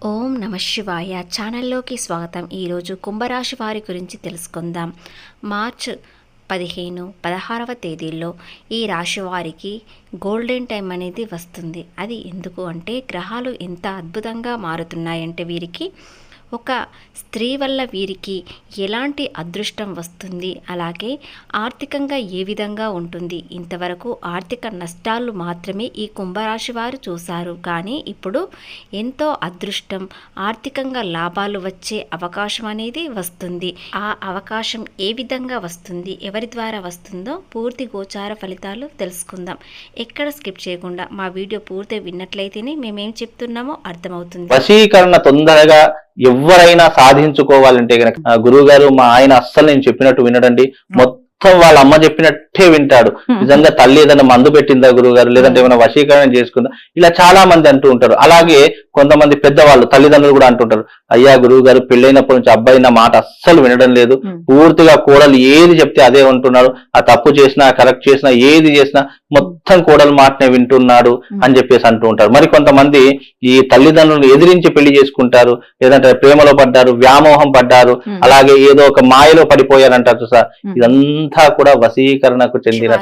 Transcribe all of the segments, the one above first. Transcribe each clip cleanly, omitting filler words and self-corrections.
ఓం నమ శివాయ ఛానల్లోకి స్వాగతం. ఈరోజు కుంభరాశి వారి గురించి తెలుసుకుందాం. మార్చ్ 15, 16వ తేదీల్లో ఈ రాశి వారికి గోల్డెన్ టైం అనేది వస్తుంది. అది ఎందుకు అంటే గ్రహాలు ఎంత అద్భుతంగా మారుతున్నాయంటే వీరికి ఒక స్త్రీ వల్ల వీరికి ఎలాంటి అదృష్టం వస్తుంది, అలాగే ఆర్థికంగా ఏ విధంగా ఉంటుంది. ఇంతవరకు ఆర్థిక నష్టాలు మాత్రమే ఈ కుంభరాశి వారు చూశారు, కానీ ఇప్పుడు ఎంతో అదృష్టం, ఆర్థికంగా లాభాలు వచ్చే అవకాశం అనేది వస్తుంది. ఆ అవకాశం ఏ విధంగా వస్తుంది, ఎవరి ద్వారా వస్తుందో పూర్తి గోచార ఫలితాలు తెలుసుకుందాం. ఎక్కడ స్కిప్ చేయకుండా మా వీడియో పూర్తి విన్నట్లయితేనే మేమేం చెప్తున్నామో అర్థమవుతుంది. వశీకరణ తొందరగా ఎవరైనా సాధించుకోవాలంటే గనక గురువు గారు మా ఆయన అస్సలు నేను చెప్పినట్టు వినడండి, మొత్తం వాళ్ళ అమ్మ చెప్పినట్టే వింటాడు. నిజంగా తల్లి ఏదైనా మందు పెట్టిందా గురువు గారు, లేదంటే ఏమైనా వశీకరణ చేసుకుందా, ఇలా చాలా మంది అంటూ ఉంటారు. అలాగే కొంతమంది పెద్దవాళ్ళు తల్లిదండ్రులు కూడా అంటుంటారు, అయ్యా గురువు గారు పెళ్ళైనప్పటి నుంచి అబ్బాయి నా మాట అస్సలు వినడం లేదు, పూర్తిగా కోడలు ఏది చెప్తే అదే ఉంటున్నాడు, ఆ తప్పు చేసినా కరెక్ట్ చేసినా ఏది చేసినా మొత్తం కోడలు మాటనే వింటున్నాడు అని చెప్పేసి అంటూ ఉంటారు. మరి కొంతమంది ఈ తల్లిదండ్రులను ఎదిరించి పెళ్లి చేసుకుంటారు, లేదంటే ప్రేమలో పడ్డారు, వ్యామోహం పడ్డారు, అలాగే ఏదో ఒక మాయలో పడిపోయారంటారు సార్. ఇదంతా కూడా వశీకరణకు చెందిన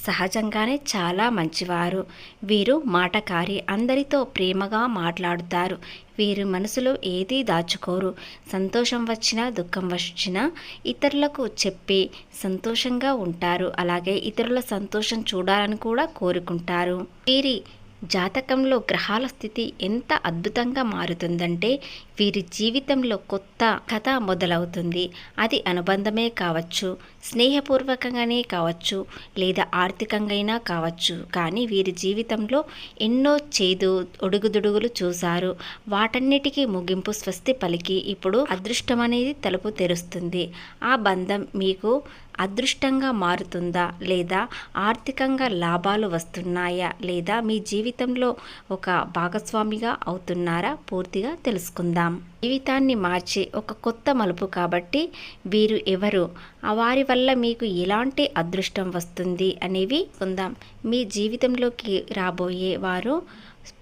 సహజంగానే చాలా మంచివారు. వీరు మాటకారి, అందరితో ప్రేమగా మాట్లాడుతారు. వీరు మనసులో ఏదీ దాచుకోరు. సంతోషం వచ్చినా దుఃఖం వచ్చినా ఇతరులకు చెప్పి సంతోషంగా ఉంటారు. అలాగే ఇతరుల సంతోషం చూడాలని కూడా కోరుకుంటారు. వీరి జాతకంలో గ్రహాల స్థితి ఎంత అద్భుతంగా మారుతుందంటే వీరి జీవితంలో కొత్త కథ మొదలవుతుంది. అది అనుబంధమే కావచ్చు, స్నేహపూర్వకంగానే కావచ్చు, లేదా ఆర్థికంగా కావచ్చు. కానీ వీరి జీవితంలో ఎన్నో చేదు ఒడుగుదుడుగులు చూశారు. వాటన్నిటికీ ముగింపు స్వస్తి పలికి ఇప్పుడు అదృష్టం అనేది తలుపు తెరుస్తుంది. ఆ బంధం మీకు అదృష్టంగా మారుతుందా, లేదా ఆర్థికంగా లాభాలు వస్తున్నాయా, లేదా మీ జీవితంలో ఒక భాగస్వామిగా అవుతున్నారా, పూర్తిగా తెలుసుకుందాం. జీవితాన్ని మార్చి ఒక కొత్త మలుపు కాబట్టి వీరు ఎవరు, వారి వల్ల మీకు ఎలాంటి అదృష్టం వస్తుంది అనేవి కొందాం. మీ జీవితంలోకి రాబోయే వారు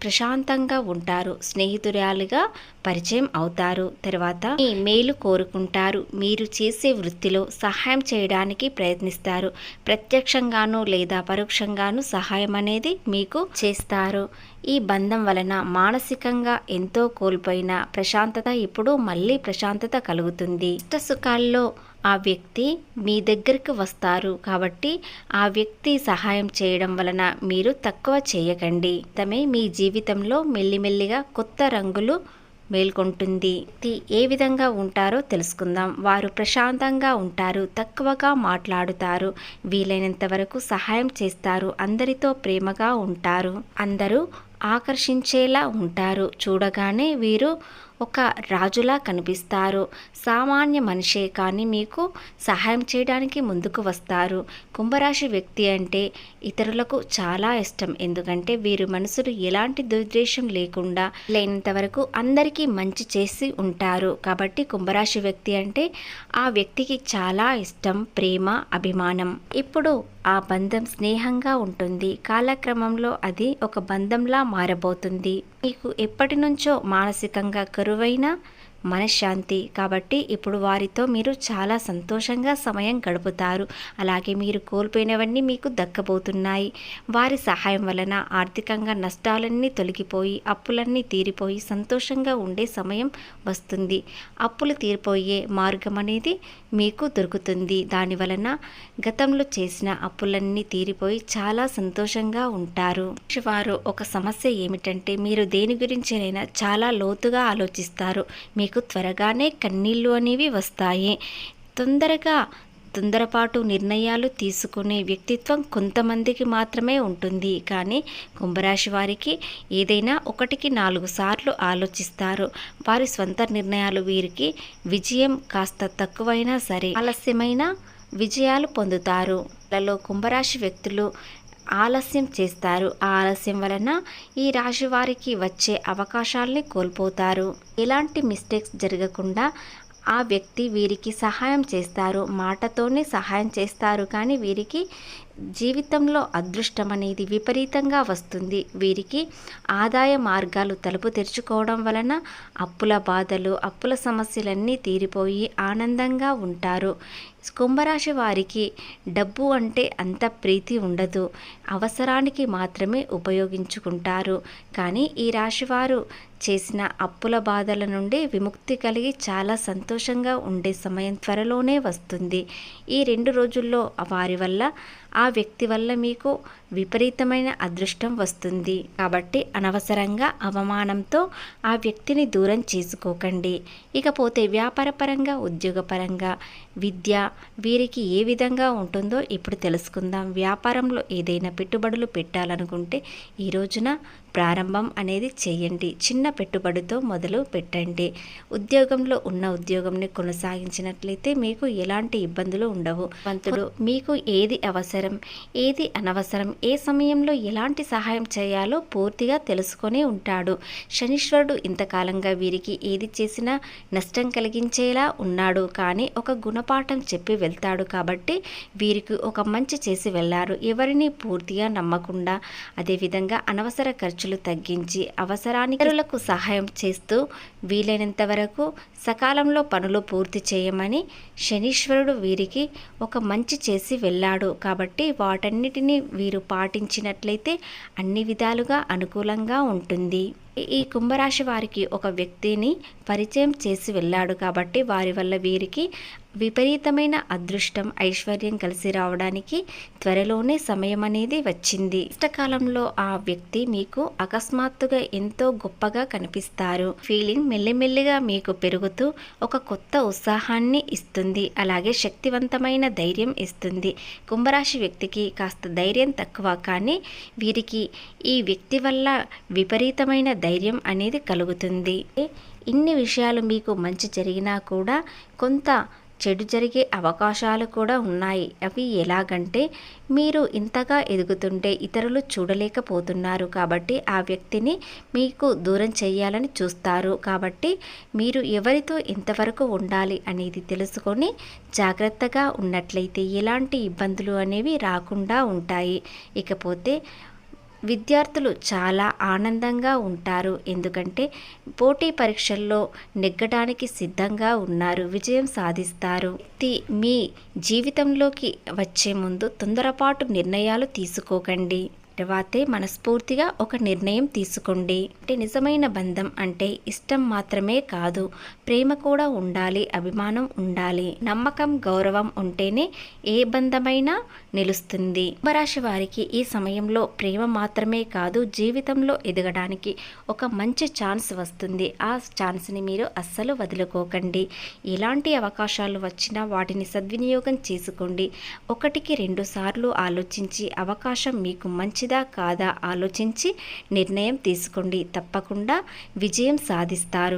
ప్రశాంతంగా ఉంటారు, స్నేహితురాలుగా పరిచయం అవుతారు, తర్వాత మీ మేలు కోరుకుంటారు, మీరు చేసే వృత్తిలో సహాయం చేయడానికి ప్రయత్నిస్తారు, ప్రత్యక్షంగాను లేదా పరోక్షంగాను సహాయం అనేది మీకు చేస్తారు. ఈ బంధం వలన మానసికంగా ఎంతో కోల్పోయిన ప్రశాంతత ఇప్పుడు మళ్ళీ ప్రశాంతత కలుగుతుంది. సుఖాల్లో ఆ వ్యక్తి మీ దగ్గరికి వస్తారు, కాబట్టి ఆ వ్యక్తి సహాయం చేయడం వలన మీరు తక్కువ చేయకండి. తమే మీ జీవితంలో మెల్లిమెల్లిగా కొత్త రంగులు మేల్కొంటుంది. ఏ విధంగా ఉంటారో తెలుసుకుందాం. వారు ప్రశాంతంగా ఉంటారు, తక్కువగా మాట్లాడుతారు, వీలైనంత వరకు సహాయం చేస్తారు, అందరితో ప్రేమగా ఉంటారు, అందరూ ఆకర్షించేలా ఉంటారు. చూడగానే వీరు ఒక రాజులా కనిపిస్తారు. సామాన్య మనిషే కానీ మీకు సహాయం చేయడానికి ముందుకు వస్తారు. కుంభరాశి వ్యక్తి అంటే ఇతరులకు చాలా ఇష్టం, ఎందుకంటే వీరి మనసులు ఎలాంటి దుర్దేశం లేకుండా లేనంత వరకు అందరికీ మంచి చేసి ఉంటారు. కాబట్టి కుంభరాశి వ్యక్తి అంటే ఆ వ్యక్తికి చాలా ఇష్టం, ప్రేమ, అభిమానం. ఇప్పుడు ఆ బంధం స్నేహంగా ఉంటుంది. కాలక్రమంలో అది ఒక బంధంలా మారబోతుంది. మీకు ఎప్పటి నుంచో మానసికంగా కరువైన మనశ్శాంతి, కాబట్టి ఇప్పుడు వారితో మీరు చాలా సంతోషంగా సమయం గడుపుతారు. అలాగే మీరు కోల్పోయినవన్నీ మీకు దక్కబోతున్నాయి. వారి సహాయం వలన ఆర్థికంగా నష్టాలన్నీ తొలగిపోయి అప్పులన్నీ తీరిపోయి సంతోషంగా ఉండే సమయం వస్తుంది. అప్పులు తీరిపోయే మార్గం అనేది మీకు దొరుకుతుంది. దాని వలన గతంలో చేసిన అప్పులన్నీ తీరిపోయి చాలా సంతోషంగా ఉంటారు. వారు ఒక సమస్య ఏమిటంటే మీరు దేని గురించినైనా చాలా లోతుగా ఆలోచిస్తారు. మీకు త్వరగానే కన్నీళ్ళు అనేవి వస్తాయి. తొందరపాటు నిర్ణయాలు తీసుకునే వ్యక్తిత్వం కొంతమందికి మాత్రమే ఉంటుంది. కానీ కుంభరాశి వారికి ఏదైనా 1-4 సార్లు ఆలోచిస్తారు. వారి స్వంత నిర్ణయాలు వీరికి విజయం కాస్త తక్కువైనా సరే ఆలస్యమైన విజయాలు పొందుతారు. లలో కుంభరాశి వ్యక్తులు ఆలస్యం చేస్తారు. ఆ ఆలస్యం వలన ఈ రాశి వారికి వచ్చే అవకాశాలని కోల్పోతారు. ఎలాంటి మిస్టేక్స్ జరగకుండా ఆ వ్యక్తి వీరికి సహాయం చేస్తారు, మాటతోనే సహాయం చేస్తారు, కానీ వీరికి జీవితంలో అదృష్టం అనేది విపరీతంగా వస్తుంది. వీరికి ఆదాయ మార్గాలు తలుపు తెరుచుకోవడం వలన అప్పుల బాధలు, అప్పుల సమస్యలన్నీ తీరిపోయి ఆనందంగా ఉంటారు. కుంభరాశి వారికి డబ్బు అంటే అంత ప్రీతి ఉండదు. అవసరానికి మాత్రమే ఉపయోగించుకుంటారు. కానీ ఈ రాశివారు చేసిన అప్పుల బాధల నుండి విముక్తి కలిగి చాలా సంతోషంగా ఉండే సమయం త్వరలోనే వస్తుంది. ఈ 2 రోజుల్లో వారి వల్ల, ఆ వ్యక్తి వల్ల మీకు విపరీతమైన అదృష్టం వస్తుంది. కాబట్టి అనవసరంగా అవమానంతో ఆ వ్యక్తిని దూరం చేసుకోకండి. ఇకపోతే వ్యాపారపరంగా, ఉద్యోగపరంగా, విద్య వీరికి ఏ విధంగా ఉంటుందో ఇప్పుడు తెలుసుకుందాం. వ్యాపారంలో ఏదైనా పెట్టుబడులు పెట్టాలనుకుంటే ఈ రోజున ప్రారంభం అనేది చేయండి. చిన్న పెట్టుబడితో మొదలు పెట్టండి. ఉద్యోగంలో ఉన్న ఉద్యోగంని కొనసాగించినట్లయితే మీకు ఎలాంటి ఇబ్బందులు ఉండవు. భగవంతుడు మీకు ఏది అవసరం, ఏది అనవసరం, ఏ సమయంలో ఎలాంటి సహాయం చేయాలో పూర్తిగా తెలుసుకొని ఉంటాడు. శనీశ్వరుడు ఇంతకాలంగా వీరికి ఏది చేసినా నష్టం కలిగించేలా ఉన్నాడు. కానీ ఒక గుణపాఠం చెప్పి వెళ్తాడు. కాబట్టి వీరికి ఒక మంచి చేసి వెళ్ళారు. ఎవరిని పూర్తిగా నమ్మకుండా, అదేవిధంగా అనవసర ఖర్చులు తగ్గించి అవసరానికి ఇతరులకు సహాయం చేస్తూ వీలైనంత వరకు సకాలంలో పనులు పూర్తి చేయమని శనీశ్వరుడు వీరికి ఒక మంచి చేసి వెళ్ళాడు. కాబట్టి వాటన్నిటినీ వీరు పాటించినట్లయితే అన్ని విధాలుగా అనుకూలంగా ఉంటుంది. ఈ కుంభరాశి వారికి ఒక వ్యక్తిని పరిచయం చేసి వెళ్ళాడు. కాబట్టి వారి వల్ల వీరికి విపరీతమైన అదృష్టం, ఐశ్వర్యం కలిసి రావడానికి త్వరలోనే సమయం అనేది వచ్చింది. కష్టకాలంలో ఆ వ్యక్తి మీకు అకస్మాత్తుగా ఎంతో గొప్పగా కనిపిస్తారు. ఫీలింగ్ మెల్లిమెల్లిగా మీకు పెరుగుతూ ఒక కొత్త ఉత్సాహాన్ని ఇస్తుంది. అలాగే శక్తివంతమైన ధైర్యం ఇస్తుంది. కుంభరాశి వ్యక్తికి కాస్త ధైర్యం తక్కువ, కానీ వీరికి ఈ వ్యక్తి వల్ల విపరీతమైన ధైర్యం అనేది కలుగుతుంది. ఇన్ని విషయాలు మీకు మంచి జరిగినా కూడా కొంత చెడు జరిగే అవకాశాలు కూడా ఉన్నాయి. అవి ఎలాగంటే, మీరు ఇంతగా ఎదుగుతుంటే ఇతరులు చూడలేకపోతున్నారు. కాబట్టి ఆ వ్యక్తిని మీకు దూరం చేయాలని చూస్తారు. కాబట్టి మీరు ఎవరితో ఎంతవరకు ఉండాలి అనేది తెలుసుకొని జాగ్రత్తగా ఉన్నట్లయితే ఎలాంటి ఇబ్బందులు అనేవి రాకుండా ఉంటాయి. ఇకపోతే విద్యార్థులు చాలా ఆనందంగా ఉంటారు. ఎందుకంటే పోటీ పరీక్షల్లో నెగ్గడానికి సిద్ధంగా ఉన్నారు. విజయం సాధిస్తారు. మీ జీవితంలోకి వచ్చే ముందు తొందరపాటు నిర్ణయాలు తీసుకోకండి. తర్వాతే మనస్ఫూర్తిగా ఒక నిర్ణయం తీసుకోండి. అంటే నిజమైన బంధం అంటే ఇష్టం మాత్రమే కాదు, ప్రేమ కూడా ఉండాలి, అభిమానం ఉండాలి, నమ్మకం, గౌరవం ఉంటేనే ఏ బంధమైనా నిలుస్తుంది. కుంభరాశి వారికి ఈ సమయంలో ప్రేమ మాత్రమే కాదు, జీవితంలో ఎదగడానికి ఒక మంచి ఛాన్స్ వస్తుంది. ఆ ఛాన్స్ని మీరు అస్సలు వదులుకోకండి. ఎలాంటి అవకాశాలు వచ్చినా వాటిని సద్వినియోగం చేసుకోండి. 1కి 2 సార్లు ఆలోచించి అవకాశం మీకు మంచిదా కాదా ఆలోచించి నిర్ణయం తీసుకోండి. తప్పకుండా విజయం సాధిస్తారు.